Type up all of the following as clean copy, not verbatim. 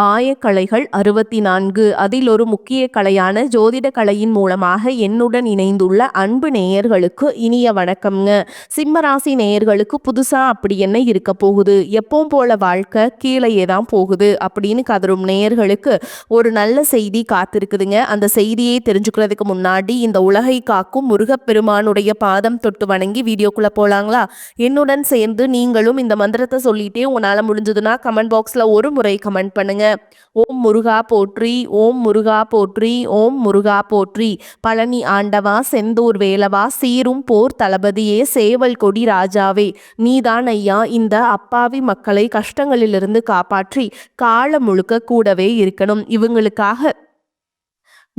ஆயக்கலைகள் 64 அதில் ஒரு முக்கிய கலையான ஜோதிட கலையின் மூலமாக என்னுடன் இணைந்துள்ள அன்பு நேயர்களுக்கு இனிய வணக்கம்ங்க. சிம்மராசி நேயர்களுக்கு புதுசா அப்படி என்ன இருக்க போகுது, எப்பவும் போல வாழ்க்கை கீழேயே தான் போகுது அப்படின்னு கதரும் நேயர்களுக்கு ஒரு நல்ல செய்தி காத்திருக்குதுங்க. அந்த செய்தியை தெரிஞ்சுக்கிறதுக்கு முன்னாடி இந்த உலகை காக்கும் முருகப்பெருமானுடைய பாதம் தொட்டு வணங்கி வீடியோக்குள்ள போலாங்களா? என்னுடன் சேர்ந்து நீங்களும் இந்த மந்திரத்தை சொல்லிட்டே உங்களால முடிஞ்சதுன்னா கமெண்ட் பாக்ஸ்ல ஒரு முறை கமெண்ட் பண்ணுங்க. ஓம் முருகா போற்றி, ஓம் முருகா போற்றி, ஓம் முருகா போற்றி. பழனி ஆண்டவா, செந்தூர் வேலவா, சீரும் போர் தளபதியே, சேவல் கொடி ராஜாவே, நீதான் ஐயா இந்த அப்பாவி மக்களை கஷ்டங்களிலிருந்து காப்பாற்றி காலம் முழுக்க கூடவே இருக்கணும். இவங்களுக்காக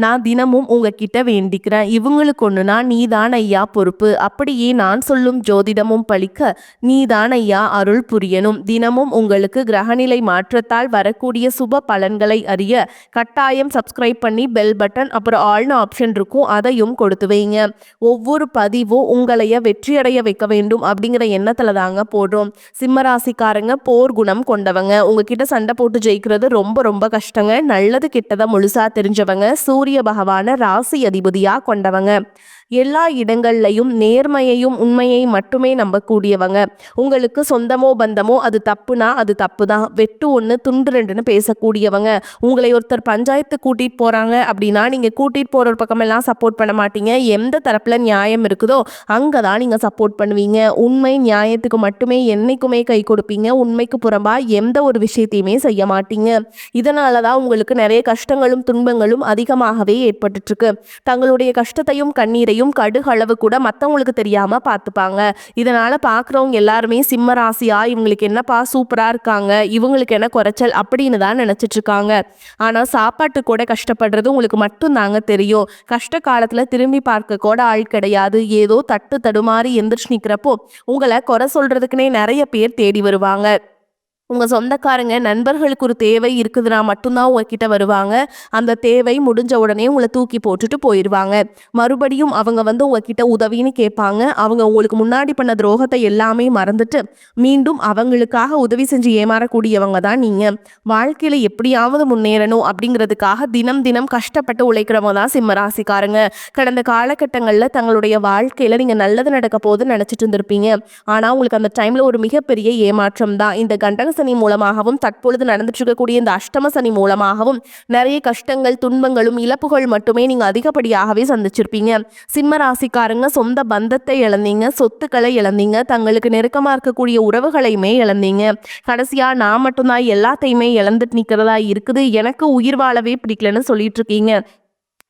நான் தினமும் உங்ககிட்ட வேண்டிக்கிறேன். இவங்களுக்கு ஒண்ணுனா நீதான் ஐயா பொறுப்பு. அப்படியே நான் சொல்லும் ஜோதிடமும் பழிக்க நீதான் ஐயா அருள் புரியணும். தினமும் உங்களுக்கு கிரகநிலை மாற்றத்தால் வரக்கூடிய சுப பலன்களை அறிய கட்டாயம் சப்ஸ்கிரைப் பண்ணி பெல் பட்டன் அப்புறம் ஆல்னு ஆப்ஷன் இருக்கும், அதையும் கொடுத்து வைங்க. ஒவ்வொரு பதிவும் உங்களைய வெற்றியடைய வைக்க வேண்டும் அப்படிங்கிற எண்ணத்துல தாங்க போடுறோம். சிம்மராசிக்காரங்க போர் குணம் கொண்டவங்க. உங்ககிட்ட சண்டை போட்டு ஜெயிக்கிறது ரொம்ப ரொம்ப கஷ்டங்க. நல்லது கெட்டதை முழுசா தெரிஞ்சவங்க. சூரிய பகவான ராசி அதிபதியா கொண்டவங்க. எல்லா இடங்கள்லையும் நேர்மையையும் உண்மையை மட்டுமே நம்பக்கூடியவங்க. உங்களுக்கு சொந்தமோ பந்தமோ அது தப்புனா அது தப்பு தான், வெட்டு ஒன்று துண்டு ரெண்டுன்னு பேசக்கூடியவங்க. உங்களை ஒருத்தர் பஞ்சாயத்து கூட்டிட்டு போறாங்க அப்படின்னா நீங்க கூட்டிட்டு போற பக்கமெல்லாம் சப்போர்ட் பண்ண மாட்டீங்க. எந்த தரப்புல நியாயம் இருக்குதோ அங்கதான் நீங்க சப்போர்ட் பண்ணுவீங்க. உண்மை நியாயத்துக்கு மட்டுமே என்னைக்குமே கை கொடுப்பீங்க. உண்மைக்கு புறம்பா எந்த ஒரு விஷயத்தையுமே செய்ய மாட்டீங்க. இதனாலதான் உங்களுக்கு நிறைய கஷ்டங்களும் துன்பங்களும் அதிகமாகவே ஏற்பட்டு இருக்கு. தங்களுடைய கஷ்டத்தையும் கண்ணீரையும் கடுகளவு கூட மற்றவங்களுக்கு தெரியாம பார்த்துப்பாங்க. இதனால பார்க்குறவங்க எல்லாருமே சிம்ம ராசியா இவங்களுக்கு என்னப்பா சூப்பரா இருக்காங்க, இவங்களுக்கு என்ன குறைச்சல் அப்படின்னு தான் நினைச்சிட்டு இருக்காங்க. ஆனா சாப்பாட்டு கூட கஷ்டப்படுறது உங்களுக்கு மட்டும் தாங்க தெரியும். கஷ்ட காலத்துல திரும்பி பார்க்க கூட ஆள் கிடையாது. ஏதோ தட்டு தடுமாறி எந்திரிச்சு நிக்கிறப்போ உங்களை குறை சொல்றதுக்குன்னே நிறைய பேர் தேடி வருவாங்க. உங்கள் சொந்தக்காரங்க நண்பர்களுக்கு ஒரு தேவை இருக்குதுன்னா மட்டும்தான் உங்ககிட்ட வருவாங்க. அந்த தேவை முடிஞ்ச உடனே உங்களை தூக்கி போட்டுட்டு போயிடுவாங்க. மறுபடியும் அவங்க வந்து உங்ககிட்ட உதவின்னு கேட்பாங்க. அவங்க உங்களுக்கு முன்னாடி பண்ண துரோகத்தை எல்லாமே மறந்துட்டு மீண்டும் அவங்களுக்காக உதவி செஞ்சு ஏமாறக்கூடியவங்க தான் நீங்கள். வாழ்க்கையில் எப்படியாவது முன்னேறணும் அப்படிங்கிறதுக்காக தினம் தினம் கஷ்டப்பட்டு உழைக்கிறவங்க தான் சிம்மராசிக்காரங்க. கடந்த காலகட்டங்களில் தங்களுடைய வாழ்க்கையில் நீங்கள் நல்லது நடக்க போகுதுன்னு நினச்சிட்டு இருந்திருப்பீங்க. ஆனால் உங்களுக்கு அந்த டைமில் ஒரு மிகப்பெரிய ஏமாற்றம் தான். இந்த கண்டக சனி மூலமாகவும் தற்பொழுது நடந்துட்டு இருக்கக்கூடிய இந்த அஷ்டம சனி மூலமாகவும் நிறைய கஷ்டங்கள் துன்பங்களும் இழப்புகள் மட்டுமே நீங்க அதிகப்படியாகவே சந்திச்சிருப்பீங்க. சிம்ம ராசிக்காரங்க சொந்த பந்தத்தை இழந்தீங்க, சொத்துக்களை இழந்தீங்க, தங்களுக்கு நெருக்கமா இருக்கக்கூடிய உறவுகளையுமே இழந்தீங்க. கடைசியா நான் மட்டும்தான் எல்லாத்தையுமே இழந்துட்டு நிக்கிறதா இருக்குது, எனக்கு உயிர் வாழவே பிடிக்கலன்னு சொல்லிட்டு இருக்கீங்க.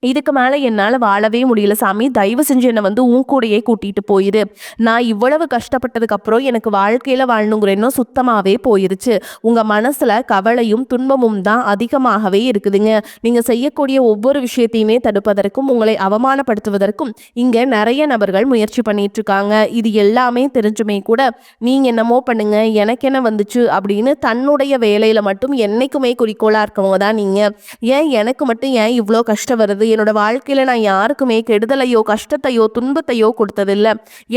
இதுக்கு மேலே என்னால் வாழவே முடியல சாமி, தயவு செஞ்சு என்னை வந்து உன் கூடையே கூட்டிகிட்டு போயிரு. நான் இவ்வளவு கஷ்டப்பட்டதுக்கு அப்புறம் எனக்கு வாழ்க்கையில் வாழணுங்கிற எண்ணம் சுத்தமாகவே போயிருச்சு. உங்கள் மனசில் கவலையும் துன்பமும் தான் அதிகமாகவே இருக்குதுங்க. நீங்கள் செய்யக்கூடிய ஒவ்வொரு விஷயத்தையுமே தடுப்பதற்கும் உங்களை அவமானப்படுத்துவதற்கும் இங்கே நிறைய நபர்கள் முயற்சி பண்ணிட்டு இருக்காங்க. இது எல்லாமே தெரிஞ்சுமே கூட நீங்கள் என்னமோ பண்ணுங்க எனக்கு என்ன வந்துச்சு அப்படின்னு தன்னுடைய வேலையில் மட்டும் என்னைக்குமே குறிக்கோளாக இருக்கவங்க தான் நீங்கள். ஏன் எனக்கு மட்டும் ஏன் இவ்வளோ கஷ்டம் வருது, என்னோட வாழ்க்கையில நான் யாருக்குமே கெடுதலையோ கஷ்டத்தையோ துன்பத்தையோ கொடுத்ததில்லை,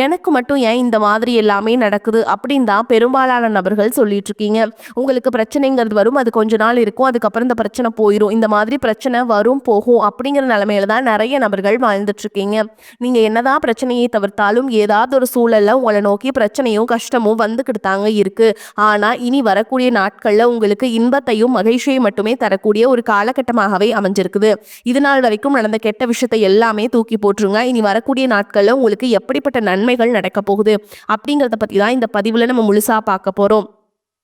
எனக்கு மட்டும் ஏன் இந்த மாதிரி எல்லாமே நடக்குது அப்படின்னு தான் பெரும்பாலான நபர்கள் சொல்லிட்டு இருக்கீங்க. உங்களுக்கு பிரச்சனைங்கிறது வரும், அது கொஞ்ச நாள் இருக்கும், அதுக்கப்புறம் இந்த பிரச்சனை போயிடும். இந்த மாதிரி பிரச்சனை வரும் போகும் அப்படிங்கிற நிலைமையில தான் நிறைய நபர்கள் வாழ்ந்துட்டு இருக்கீங்க. நீங்க என்னதான் பிரச்சனையை தவிர்த்தாலும் ஏதாவது ஒரு சூழல்ல உங்களை நோக்கி பிரச்சனையும் கஷ்டமும் வந்துக்கிட்டு தாங்க இருக்கு. ஆனா இனி வரக்கூடிய நாட்கள்ல உங்களுக்கு இன்பத்தையும் மகிழ்ச்சியை மட்டுமே தரக்கூடிய ஒரு காலகட்டமாகவே அமைஞ்சிருக்குது. இது நாள் வரைக்கும் நடந்த கெட்ட விஷயத்தை எல்லாமே தூக்கி போட்டுருங்க. இனி வரக்கூடிய நாட்கள்ல உங்களுக்கு எப்படிப்பட்ட நன்மைகள் நடக்க போகுது அப்படிங்கிறத பத்தி தான் இந்த பதிவுல நம்ம முழுசா பார்க்க போறோம்.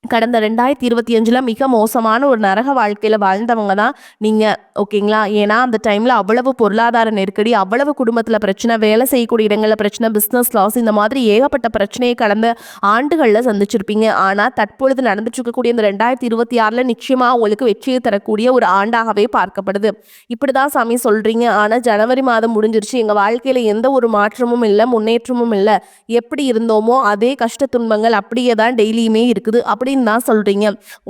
கடந்த 2025 மிக மோசமான ஒரு நரக வாழ்க்கையில் வாழ்ந்தவங்க தான் நீங்கள், ஓகேங்களா? ஏன்னா அந்த டைமில் அவ்வளவு பொருளாதார நெருக்கடி, அவ்வளவு குடும்பத்தில் பிரச்சனை, வேலை செய்யக்கூடிய இடங்களில் பிரச்சனை, பிஸ்னஸ் லாஸ், இந்த மாதிரி ஏகப்பட்ட பிரச்சனையை கடந்த ஆண்டுகளில் சந்திச்சிருப்பீங்க. ஆனால் தற்பொழுது நடந்துட்டு இருக்கக்கூடிய இந்த 2026 நிச்சயமாக உங்களுக்கு வெற்றியை தரக்கூடிய ஒரு ஆண்டாகவே பார்க்கப்படுது. இப்படி தான் சாமி சொல்கிறீங்க, ஆனால் ஜனவரி மாதம் முடிஞ்சிருச்சு, எங்கள் வாழ்க்கையில் எந்த ஒரு மாற்றமும் இல்லை, முன்னேற்றமும் இல்லை, எப்படி இருந்தோமோ அதே கஷ்ட துன்பங்கள் அப்படியே தான் டெய்லியுமே இருக்குது, அப்படி அப்படின்னு தான் சொல்றீங்க.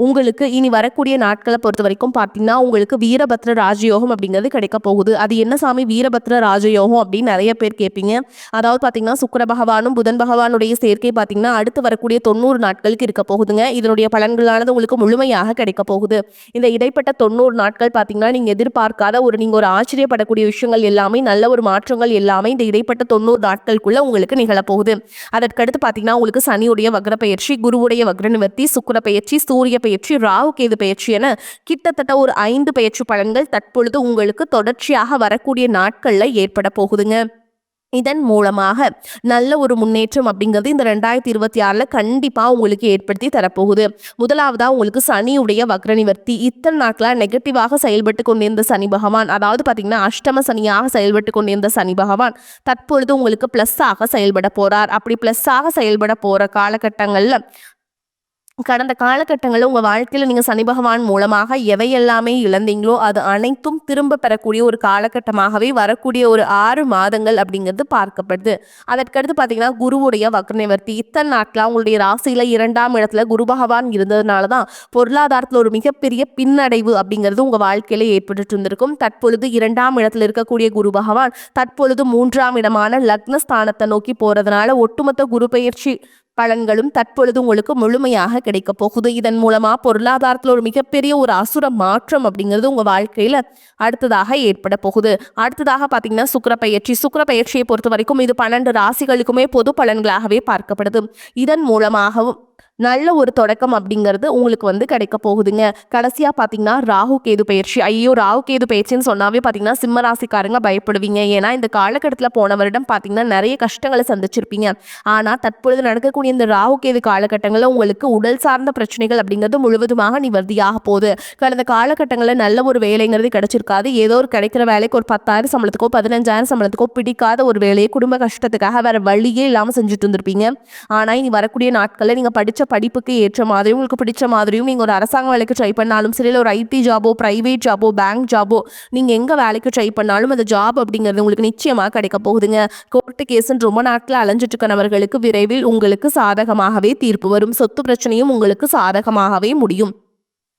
உங்களுக்கு இனி வரக்கூடிய நாட்களை பொறுத்த வரைக்கும் பார்த்தீங்கன்னா உங்களுக்கு வீரபத்ர ராஜயோகம் அப்படிங்கிறது கிடைக்க போகுது. அது என்ன சாமி வீரபத்ர ராஜயோகம் அப்படின்னு நிறைய பேர் கேட்பீங்க. அதாவது பார்த்தீங்கன்னா சுக்கிர பகவானும் புதன் பகவானுடைய சேர்க்கை பார்த்தீங்கன்னா அடுத்து வரக்கூடிய 90 நாட்களுக்கு இருக்க போகுதுங்க. இதனுடைய பலன்களானது உங்களுக்கு முழுமையாக கிடைக்க போகுது. இந்த இடைப்பட்ட 90 நாட்கள் பார்த்தீங்கன்னா நீங்க எதிர்பார்க்காத நீங்க ஒரு ஆச்சரியப்படக்கூடிய விஷயங்கள் எல்லாமே நல்ல ஒரு மாற்றங்கள் எல்லாமே இந்த இடைப்பட்ட 90 நாட்களுக்குள்ள உங்களுக்கு நிகழப்போகுது. அதற்கடுத்து பார்த்தீங்கன்னா உங்களுக்கு சனியுடைய வக்ர பயிற்சி, குருவுடைய வக்ர நிவர்த்தி, சுக்கிர பயிற்சி, சூரிய பயிற்சி, ராகு கேது பயிற்சி என கிட்டத்தட்ட ஒரு 5 பயிற்சி பலன்கள் தற்பொழுது உங்களுக்கு தொடர்ச்சியாக வரக்கூடிய நாட்கள்ல ஏற்பட போகுதுங்க. இதன் மூலமாக நல்ல ஒரு முன்னேற்றம் அப்படிங்கிறது இந்த 2026 கண்டிப்பா உங்களுக்கு ஏற்படுத்தி தரப்போகுது. முதலாவதா உங்களுக்கு சனியுடைய வக்ர நிவர்த்தி. இத்தனை நாட்களா நெகட்டிவாக செயல்பட்டு கொண்டிருந்த சனி பகவான், அதாவது பார்த்தீங்கன்னா அஷ்டம சனியாக செயல்பட்டு கொண்டிருந்த சனி பகவான் தற்பொழுது உங்களுக்கு பிளஸ் ஆக செயல்பட போறார். அப்படி பிளஸ் ஆக செயல்பட போற காலகட்டங்கள்ல கடந்த காலகட்டங்களில் உங்கள் வாழ்க்கையில் நீங்கள் சனி பகவான் மூலமாக எவையெல்லாமே இழந்தீங்களோ அது அனைத்தும் திரும்ப பெறக்கூடிய ஒரு காலகட்டமாகவே வரக்கூடிய ஒரு 6 மாதங்கள் அப்படிங்கிறது பார்க்கப்படுது. அதற்கடுத்து பார்த்தீங்கன்னா குருவுடைய வக்ர நிவர்த்தி. இத்தனை நாட்களாக உங்களுடைய ராசியில் 2ஆம் இடத்துல குரு பகவான் இருந்ததுனால தான் பொருளாதாரத்தில் ஒரு மிகப்பெரிய பின்னடைவு அப்படிங்கிறது உங்கள் வாழ்க்கையில் ஏற்பட்டு இருந்திருக்கும். தற்பொழுது 2ஆம் இடத்துல இருக்கக்கூடிய குரு பகவான் தற்பொழுது 3ஆம் இடமான லக்னஸ்தானத்தை நோக்கி போகிறதுனால ஒட்டுமொத்த குரு பயிற்சி பலன்களும் தற்பொழுது உங்களுக்கு முழுமையாக கிடைக்க போகுது. இதன் மூலமா பொருளாதாரத்தில் ஒரு மிகப்பெரிய ஒரு அசுர மாற்றம் அப்படிங்கிறது உங்க வாழ்க்கையில அடுத்ததாக ஏற்பட போகுது. அடுத்ததாக பாத்தீங்கன்னா சுக்கிர பயிற்சி. சுக்கிர பயிற்சியை பொறுத்த வரைக்கும் இது 12 ராசிகளுக்குமே பொது பலன்களாகவே பார்க்கப்படுது. இதன் மூலமாகவும் நல்ல ஒரு தொடக்கம் அப்படிங்கிறது உங்களுக்கு கிடைக்க போகுதுங்க. கடைசியா பாத்தீங்கன்னா ராகு கேது பயிற்சி. ஐயோ ராகு கேது பயிற்சின்னு சொன்னாவே பாத்தீங்கன்னா சிம்ம ராசிக்காரங்க பயப்படுவீங்க. ஏன்னா இந்த காலகட்டத்தில் போன வருடம் பாத்தீங்கன்னா நிறைய கஷ்டங்களை சந்திச்சிருப்பீங்க. ஆனா தற்பொழுது நடக்கக்கூடிய இந்த ராகு கேது காலகட்டங்களில் உங்களுக்கு உடல் சார்ந்த பிரச்சனைகள் அப்படிங்கிறது முழுவதுமாக நிவர்த்தியாக போகுது. கடந்த காலகட்டங்களில் நல்ல ஒரு வேலைங்கிறது கிடைச்சிருக்காது. ஏதோ ஒரு கிடைக்கிற வேலைக்கு ஒரு 10,000 சம்பளத்துக்கோ 15,000 சம்பளத்துக்கோ பிடிக்காத ஒரு வேலையை குடும்ப கஷ்டத்துக்காக வேற வழியே இல்லாமல் செஞ்சுட்டு இருந்திருப்பீங்க. ஆனா இனி வரக்கூடிய நாட்களில் நீங்க படிச்ச படிப்புக்கு ஏற்ற மாதிரியும் உங்களுக்கு பிடிச்ச மாதிரியும் நீங்கள் ஒரு அரசாங்க வேலைக்கு ட்ரை பண்ணாலும் சரி, இல்லை ஒரு ஐடி ஜாபோ பிரைவேட் ஜாபோ பேங்க் ஜாபோ நீங்கள் எங்கே வேலைக்கு ட்ரை பண்ணாலும் அந்த ஜாப் அப்படிங்கிறது உங்களுக்கு நிச்சயமாக கிடைக்க போகுதுங்க. கோர்ட்டு கேஸுன்னு ரொம்ப நாட்கள் அலைஞ்சிட்டு இருக்கிறவர்களுக்கு விரைவில் உங்களுக்கு சாதகமாகவே தீர்ப்பு வரும். சொத்து பிரச்சனையும் உங்களுக்கு சாதகமாகவே முடியும்.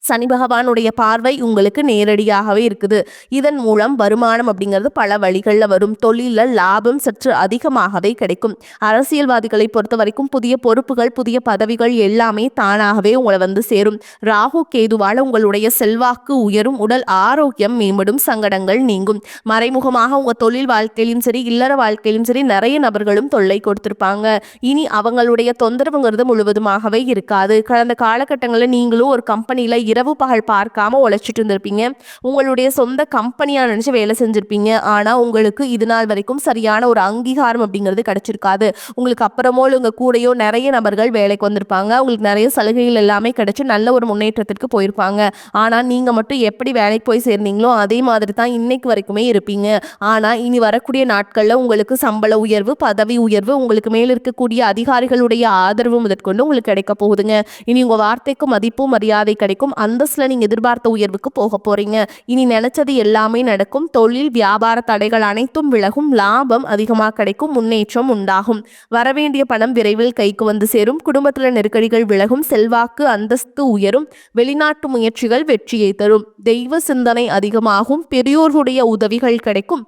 சனி பகவானுடைய பார்வை உங்களுக்கு நேரடியாகவே இருக்குது. இதன் மூலம் வருமானம் அப்படிங்கிறது பல வழிகளில் வரும். தொழிலில் லாபம் சற்று அதிகமாகவே கிடைக்கும். அரசியல்வாதிகளை பொறுத்த வரைக்கும் புதிய பொறுப்புகள் புதிய பதவிகள் எல்லாமே தானாகவே உங்களை சேரும். ராகு கேதுவால் உங்களுடைய செல்வாக்கு உயரும். உடல் ஆரோக்கியம் மேம்படும். சங்கடங்கள் நீங்கும். மறைமுகமாக உங்கள் தொழில் வாழ்க்கையிலும் சரி இல்லற வாழ்க்கையிலும் சரி நிறைய நபர்களும் தொல்லை கொடுத்திருப்பாங்க. இனி அவங்களுடைய தொந்தரவுங்கிறது முழுவதுமாகவே இருக்காது. கடந்த காலகட்டங்களில் நீங்களும் ஒரு கம்பெனியில் இரவு பகல் பார்க்காம உழைச்சிட்டு இருந்திருப்பீங்க. உங்களுடைய சொந்த கம்பெனியா நினைச்சு வேலை செஞ்சிருப்பீங்க. ஆனா உங்களுக்கு இது நாள் வரைக்கும் சரியான ஒரு அங்கீகாரம் அப்படிங்கிறது கிடைச்சிருக்காது. உங்களுக்கு அப்புறமோ உங்க கூடயோ நிறைய நபர்கள் வேலைக்கு வந்திருப்பாங்க. உங்களுக்கு நிறைய சலுகைகள் எல்லாமே கிடைச்சு நல்ல ஒரு முன்னேற்றத்திற்கு போயிருப்பாங்க. ஆனா நீங்க மட்டும் எப்படி வேலைக்கு போய் சேர்ந்தீங்களோ அதே மாதிரி தான் இன்னைக்கு வரைக்குமே இருப்பீங்க. ஆனா இனி வரக்கூடிய நாட்கள்ல உங்களுக்கு சம்பள உயர்வு பதவி உயர்வு உங்களுக்கு மேல இருக்கக்கூடிய அதிகாரிகளுடைய ஆதரவு முதற்கொண்டு உங்களுக்கு கிடைக்க போகுதுங்க. இனி உங்க வார்த்தைக்கு மதிப்பு மரியாதை கிடைக்கும். அந்தஸ்துல நீங்க எதிர்பார்த்த உயர்வுக்கு போக போறீங்க. இனி நினைச்சது எல்லாமே நடக்கும். தொழில் வியாபார தடைகள் அனைத்தும் விலகும். லாபம் அதிகமாக கிடைக்கும். முன்னேற்றம் உண்டாகும். வரவேண்டிய பணம் விரைவில் கைக்கு வந்து சேரும். குடும்பத்துல நெருக்கடிகள் விலகும். செல்வாக்கு அந்தஸ்து உயரும். வெளிநாட்டு முயற்சிகள் வெற்றியை தரும். தெய்வ சிந்தனை அதிகமாகும். பெரியோர்களுடைய உதவிகள் கிடைக்கும்.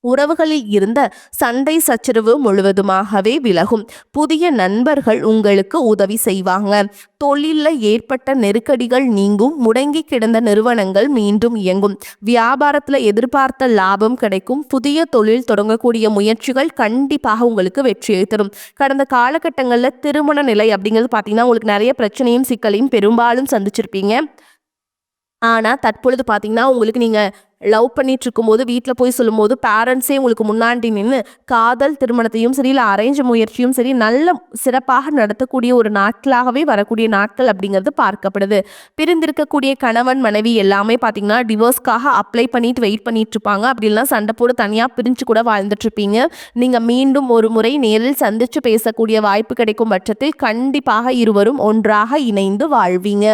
உறவுகளில் இருந்த சண்டை சச்சரவு முழுவதுமாகவே விலகும். புதிய நண்பர்கள் உங்களுக்கு உதவி செய்வாங்க. தொழிலில் ஏற்பட்ட நெருக்கடிகள் நீங்கும். முடங்கி கிடந்த நிறுவனங்கள் மீண்டும் இயங்கும். வியாபாரத்தில் எதிர்பார்த்த லாபம் கிடைக்கும். புதிய தொழில் தொடங்கக்கூடிய முயற்சிகள் கண்டிப்பாக உங்களுக்கு வெற்றியை தரும். கடந்த காலகட்டங்களில் திருமண நிலை அப்படிங்கிறது பார்த்தீங்கன்னா உங்களுக்கு நிறைய பிரச்சனையும் சிக்கலையும் பெரும்பாலும் சந்திச்சிருப்பீங்க. ஆனால் தற்பொழுது பார்த்தீங்கன்னா உங்களுக்கு நீங்கள் லவ் பண்ணிட்டு இருக்கும்போது வீட்டில் போய் சொல்லும்போது பேரண்ட்ஸே உங்களுக்கு முன்னாடி நின்று காதல் திருமணத்தையும் சரி இல்லை அரேஞ்ச் முயற்சியும் சரி நல்ல சிறப்பாக நடத்தக்கூடிய ஒரு நாட்களாகவே வரக்கூடிய நாட்கள் அப்படிங்கிறது பார்க்கப்படுது. பிரிந்திருக்கக்கூடிய கணவன் மனைவி எல்லாமே பார்த்தீங்கன்னா டிவோர்ஸ்க்காக அப்ளை பண்ணிட்டு வெயிட் பண்ணிட்டு இருப்பாங்க. அப்படி இல்லைனா சண்டை போட்டு தனியாக பிரிஞ்சு கூட வாழ்ந்துட்டு இருப்பீங்க. நீங்கள் மீண்டும் ஒரு முறை நேரில் சந்திச்சு பேசக்கூடிய வாய்ப்பு கிடைக்கும் பட்சத்தில் கண்டிப்பாக இருவரும் ஒன்றாக இணைந்து வாழ்வீங்க.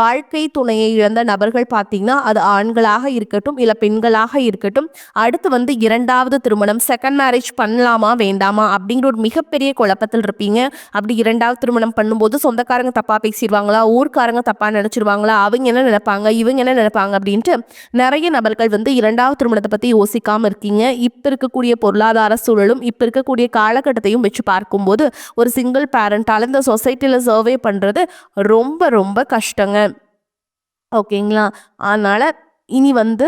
வாழ்க்கை துணையை இழந்த நபர்கள் பார்த்தீங்கன்னா அது ஆண்களாக இருக்கட்டும் இல்லை உள்ள பெண்களாக இருக்கட்டும், அடுத்து வந்து 2வது திருமணம், செகண்ட் மேரேஜ் பண்ணலாமா வேண்டாமா அப்படிங்கிற ஒரு மிகப்பெரிய குழப்பத்தில் இருப்பீங்க. அப்படி 2வது திருமணம் பண்ணும்போது சொந்தக்காரங்க தப்பா பேசிடுவாங்களா, ஊர்க்காரங்க தப்பா நினைச்சிருவாங்களா, அவங்க என்ன நினைப்பாங்க, இவங்க என்ன நினைப்பாங்க அப்படின்ட்டு நிறைய நபர்கள் வந்து 2வது திருமணத்தை பத்தி யோசிக்காம இருக்கீங்க. இப்ப இருக்கக்கூடிய பொருளாதார சூழலும் இப்ப இருக்கக்கூடிய காலகட்டத்தையும் வச்சு பார்க்கும்போது ஒரு சிங்கிள் பேரண்டால இந்த சொசைட்டில சர்வே பண்றது ரொம்ப ரொம்ப கஷ்டங்க. ஓகேங்களா? அதனால இனி வந்து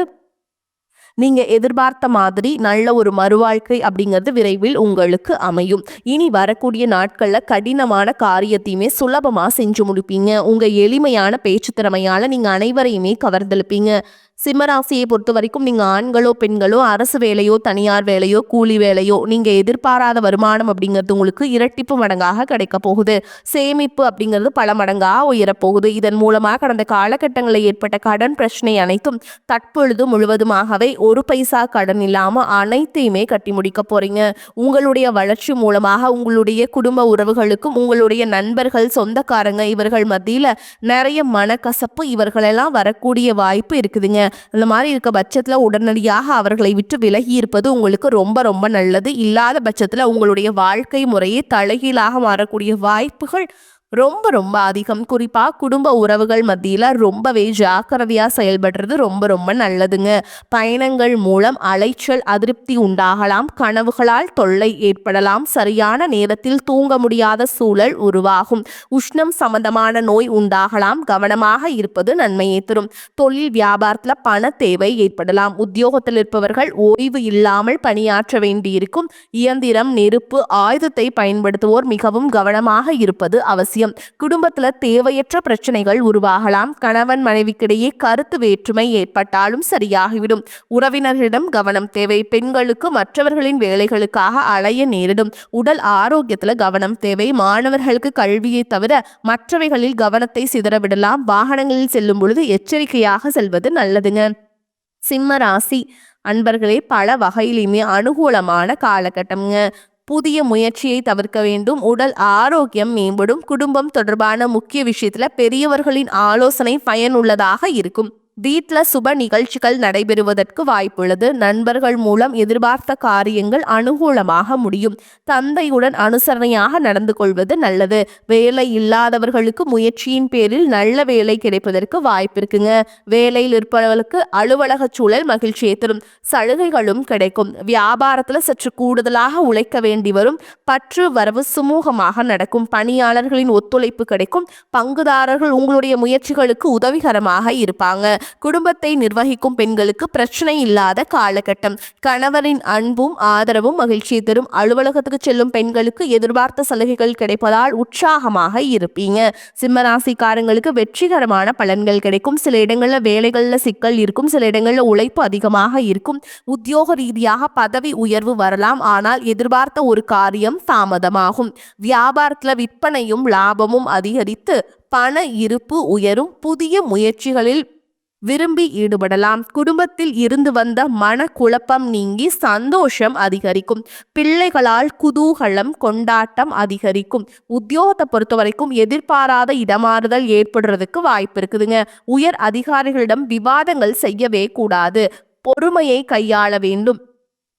நீங்க எதிர்பார்த்த மாதிரி நல்ல ஒரு மறுவாழ்க்கை அப்படிங்கிறது விரைவில் உங்களுக்கு அமையும். இனி வரக்கூடிய நாட்கள்ல கடினமான காரியத்தையுமே சுலபமா செஞ்சு முடிப்பீங்க. உங்க எளிமையான பேச்சு திறமையால நீங்க அனைவரையுமே கவர்ந்தெழுப்பீங்க. சிம்மராசியை பொறுத்த வரைக்கும் நீங்க ஆண்களோ பெண்களோ அரசு வேலையோ தனியார் வேலையோ கூலி வேலையோ நீங்க எதிர்பாராத வருமானம் அப்படிங்கிறது உங்களுக்கு இரட்டிப்பு மடங்காக கிடைக்க போகுது. சேமிப்பு அப்படிங்கிறது பல மடங்காக உயரப்போகுது. இதன் மூலமாக கடந்த காலகட்டங்களில் ஏற்பட்ட கடன் பிரச்சனை அனைத்தும் தற்பொழுது முழுவதுமாகவே ஒரு பைசா கடன் இல்லாம அனைத்தையுமே கட்டி முடிக்க போறீங்க. உங்களுடைய வளர்ச்சி மூலமாக உங்களுடைய குடும்ப உறவுகளுக்கும் உங்களுடைய நண்பர்கள் சொந்தக்காரங்க இவர்கள் மத்தியில நிறைய மனக்கசப்பு இவர்களெல்லாம் வரக்கூடிய வாய்ப்பு இருக்குதுங்க. இந்த மாதிரி இருக்க பட்சத்துல உடனடியாக அவர்களை விட்டு விலகி இருப்பது உங்களுக்கு ரொம்ப ரொம்ப நல்லது. இல்லாத பட்சத்துல உங்களுடைய வாழ்க்கை முறையே தலைகீழாக மாறக்கூடிய வாய்ப்புகள் ரொம்ப ரொம்ப அதிகம். குறிப்பா குடும்ப உறவுகள் மத்தியில ரொம்பவே ஜாக்கிரதையா செயல்படுறது ரொம்ப ரொம்ப நல்லதுங்க. பயணங்கள் மூலம் அலைச்சல் அதிருப்தி உண்டாகலாம். கனவுகளால் தொல்லை ஏற்படலாம். சரியான நேரத்தில் தூங்க முடியாத சூழல் உருவாகும். உஷ்ணம் சம்பந்தமான நோய் உண்டாகலாம். கவனமாக இருப்பது நன்மையை தரும். தொழில் வியாபாரத்துல பண தேவை ஏற்படலாம். உத்தியோகத்தில் இருப்பவர்கள் ஓய்வு இல்லாமல் பணியாற்ற வேண்டியிருக்கும். இயந்திரம், நெருப்பு, ஆயுதத்தை பயன்படுத்துவோர் மிகவும் கவனமாக இருப்பது அவசியம். குடும்பத்துல தேவையற்ற பிரச்சனைகள் உருவாகலாம். கணவன் மனைவிக்கிடையே கருத்து வேற்றுமை ஏற்பட்டாலும் சரியாகிவிடும். உறவினர்களிடம் கவனம் தேவை. பெண்களுக்கு மற்றவர்களின் வேலைகளுக்காக அலைய நேரிடும். உடல் ஆரோக்கியத்துல கவனம் தேவை. மாணவர்களுக்கு கல்வியை தவிர மற்றவைகளில் கவனத்தை சிதறவிடலாம். வாகனங்களில் செல்லும் பொழுது எச்சரிக்கையாக செல்வது நல்லதுங்க. சிம்ம ராசி அன்பர்களே, பல வகையிலுமே அனுகூலமான காலகட்டம்ங்க. புதிய முயற்சியை தவிர்க்க வேண்டும். உடல் ஆரோக்கியம் மேம்படும். குடும்பம் தொடர்பான முக்கிய விஷயத்துல பெரியவர்களின் ஆலோசனை பயனுள்ளதாக இருக்கும். வீட்ல சுப நிகழ்ச்சிகள் நடைபெறுவதற்கு வாய்ப்புள்ளது. நண்பர்கள் மூலம் எதிர்பார்த்த காரியங்கள் அனுகூலமாக முடியும். தந்தையுடன் அனுசரணையாக நடந்து கொள்வது நல்லது. வேலை இல்லாதவர்களுக்கு முயற்சியின் பேரில் நல்ல வேலை கிடைப்பதற்கு வாய்ப்பு இருக்குங்க. வேலையில் இருப்பவர்களுக்கு அலுவலக சூழல் மகிழ்ச்சியை தரும். சலுகைகளும் கிடைக்கும். வியாபாரத்துல சற்று கூடுதலாக உழைக்க வேண்டி வரும். பற்று வரவு சுமூகமாக நடக்கும். பணியாளர்களின் ஒத்துழைப்பு கிடைக்கும். பங்குதாரர்கள் உங்களுடைய முயற்சிகளுக்கு உதவிகரமாக இருப்பாங்க. குடும்பத்தை நிர்வகிக்கும் பெண்களுக்கு பிரச்சனை இல்லாத காலகட்டம். கணவரின் அன்பும் ஆதரவும் மகிழ்ச்சியை தரும். அலுவலகத்துக்கு செல்லும் பெண்களுக்கு எதிர்பார்த்த சலுகைகள் கிடைப்பதால் உற்சாகமாக இருப்பீங்க. சிம்மராசிக்காரங்களுக்கு வெற்றிகரமான பலன்கள் கிடைக்கும். சில இடங்கள்ல வேலைகள்ல சிக்கல் இருக்கும். சில இடங்கள்ல உழைப்பு அதிகமாக இருக்கும். உத்தியோக ரீதியாக பதவி உயர்வு வரலாம். ஆனால் எதிர்பார்த்த ஒரு காரியம் தாமதமாகும். வியாபாரத்துல விற்பனையும் லாபமும் அதிகரித்து பண இருப்பு உயரும். புதிய முயற்சிகளில் விரும்பி ஈடுபடலாம். குடும்பத்தில் இருந்து வந்த மனக்குழப்பம் நீங்கி சந்தோஷம் அதிகரிக்கும். பிள்ளைகளால் குதூகலம் கொண்டாட்டம் அதிகரிக்கும். உத்தியோகத்தை பொறுத்த வரைக்கும் எதிர்பாராத இடமாறுதல் ஏற்படுறதுக்கு வாய்ப்பு இருக்குதுங்க. உயர் அதிகாரிகளிடம் விவாதங்கள் செய்யவே கூடாது. பொறுமையை கையாள வேண்டும்.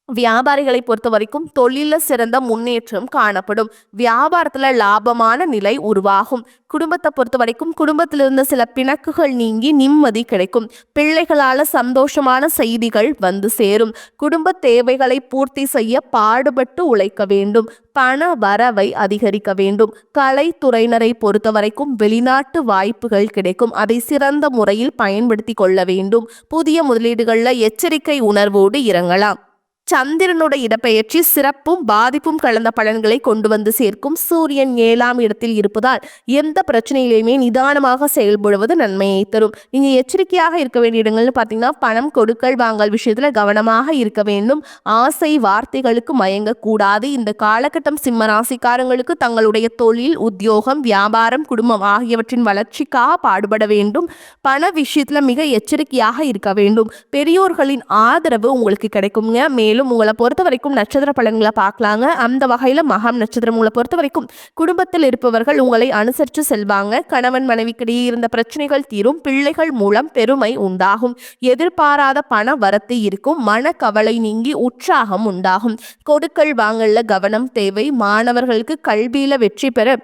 வியாபாரிகளை பொறுத்த வரைக்கும் தொழில சிறந்த முன்னேற்றம் காணப்படும். வியாபாரத்துல லாபமான நிலை உருவாகும். குடும்பத்தை பொறுத்த வரைக்கும் குடும்பத்திலிருந்த சில பிணக்குகள் நீங்கி நிம்மதி கிடைக்கும். பிள்ளைகளால சந்தோஷமான செய்திகள் வந்து சேரும். குடும்ப தேவைகளை பூர்த்தி செய்ய பாடுபட்டு உழைக்க வேண்டும். பண வரவை அதிகரிக்க வேண்டும். கலைத்துறையினரை பொறுத்த வரைக்கும் வெளிநாட்டு வாய்ப்புகள் கிடைக்கும். அதை சிறந்த முறையில் பயன்படுத்தி கொள்ள வேண்டும். புதிய முதலீடுகள்ல எச்சரிக்கை உணர்வோடு இறங்கலாம். சந்திரனோட இடப்பெயர்ச்சி சிறப்பும் பாதிப்பும் கலந்த பலன்களை கொண்டு வந்து சேர்க்கும். சூரியன் 7ஆம் இடத்தில் இருப்பதால் எந்த பிரச்சனையிலையுமே நிதானமாக செயல்படுவது நன்மையை தரும். நீங்க எச்சரிக்கையாக இருக்க வேண்டிய இடங்கள்னு பார்த்தீங்கன்னா பணம் கொடுக்கல் வாங்கல் விஷயத்துல கவனமாக இருக்க வேண்டும். ஆசை வார்த்தைகளுக்கு மயங்கக்கூடாது. இந்த காலகட்டம் சிம்ம ராசிக்காரங்களுக்கு தங்களுடைய தொழில், உத்தியோகம், வியாபாரம், குடும்பம் ஆகியவற்றின் வளர்ச்சிக்காக பாடுபட வேண்டும். பண விஷயத்துல மிக எச்சரிக்கையாக இருக்க வேண்டும். பெரியோர்களின் ஆதரவு உங்களுக்கு கிடைக்குங்க. மேலும் மேலும் உங்களை பொறுத்த வரைக்கும் நட்சத்திர பலன்களை பார்க்கலாங்க. அந்த வகையில மகம் நட்சத்திரம் உங்களை பொறுத்த வரைக்கும் குடும்பத்தில் இருப்பவர்கள் உங்களை அனுசரித்து செல்வாங்க. கணவன் மனைவிக்கிடையே இருந்த பிரச்சனைகள் தீரும். பிள்ளைகள் மூலம் பெருமை உண்டாகும். எதிர்பாராத பண வரத்து இருக்கும். மனக்கவலை நீங்கி உற்சாகம் உண்டாகும். கொடுக்கல் வாங்கல்ல கவனம் தேவை. மாணவர்களுக்கு கல்வியில வெற்றி பெற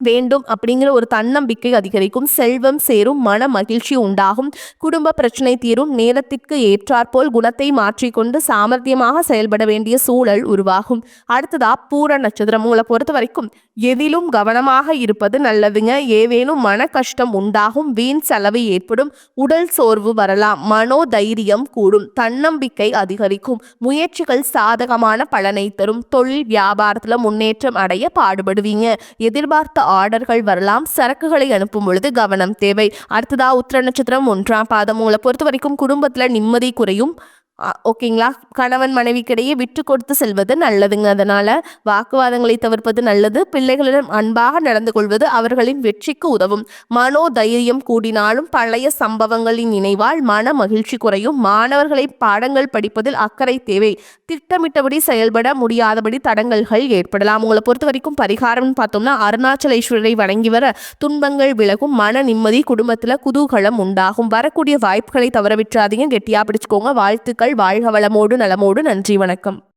வேண்டும் அப்படிங்கிற ஒரு தன்னம்பிக்கை அதிகரிக்கும். செல்வம் சேரும். மன மகிழ்ச்சி உண்டாகும். குடும்ப பிரச்சனை தீரும். நேரத்திற்கு ஏற்றாற்போல் குணத்தை மாற்றிக்கொண்டு சாமர்த்தியமாக செயல்பட வேண்டிய சூழல் உருவாகும். அடுத்ததா பூர நட்சத்திரம் உங்களை பொறுத்த வரைக்கும் எதிலும் கவனமாக இருப்பது நல்லதுங்க. ஏதேனும் மன கஷ்டம் உண்டாகும். வீண் செலவு ஏற்படும். உடல் சோர்வு வரலாம். மனோதைரியம் கூடும். தன்னம்பிக்கை அதிகரிக்கும். முயற்சிகள் சாதகமான பலனை தரும். தொழில் வியாபாரத்துல முன்னேற்றம் அடைய பாடுபடுவீங்க. எதிர்பார்த்த ஆர்டர்கள் வரலாம். சரக்குகளை அனுப்பும் பொழுது கவனம் தேவை. அடுத்ததா உத்திர நட்சத்திரம் 1ஆம் பாதம் உங்களை பொறுத்த வரைக்கும் குடும்பத்துல நிம்மதி குறையும். ஓகேங்களா. கணவன் மனைவிக்கிடையே விட்டு கொடுத்து செல்வது நல்லதுங்க. அதனால வாக்குவாதங்களை தவிர்ப்பது நல்லது. பிள்ளைகளிடம் அன்பாக நடந்து கொள்வது அவர்களின் வெற்றிக்கு உதவும். மனோதைரியம் கூடினாலும் பழைய சம்பவங்களின் நினைவால் மன மகிழ்ச்சி குறையும். மாணவர்களை பாடங்கள் படிப்பதில் அக்கறை தேவை. திட்டமிட்டபடி செயல்பட முடியாதபடி தடங்கல்கள் ஏற்படலாம். உங்களை பொறுத்த வரைக்கும் பரிகாரம்னு பார்த்தோம்னா அருணாச்சலேஸ்வரரை வணங்கி வர துன்பங்கள் விலகும். மன நிம்மதி. குடும்பத்தில் குதூகலம் உண்டாகும். வரக்கூடிய வாய்ப்புகளை தவற விட்டுறாதீங்க. கெட்டியா பிடிச்சுக்கோங்க. வாழ்த்துக்கள். வாழ்க வளமோடு நலமோடு. நன்றி, வணக்கம்.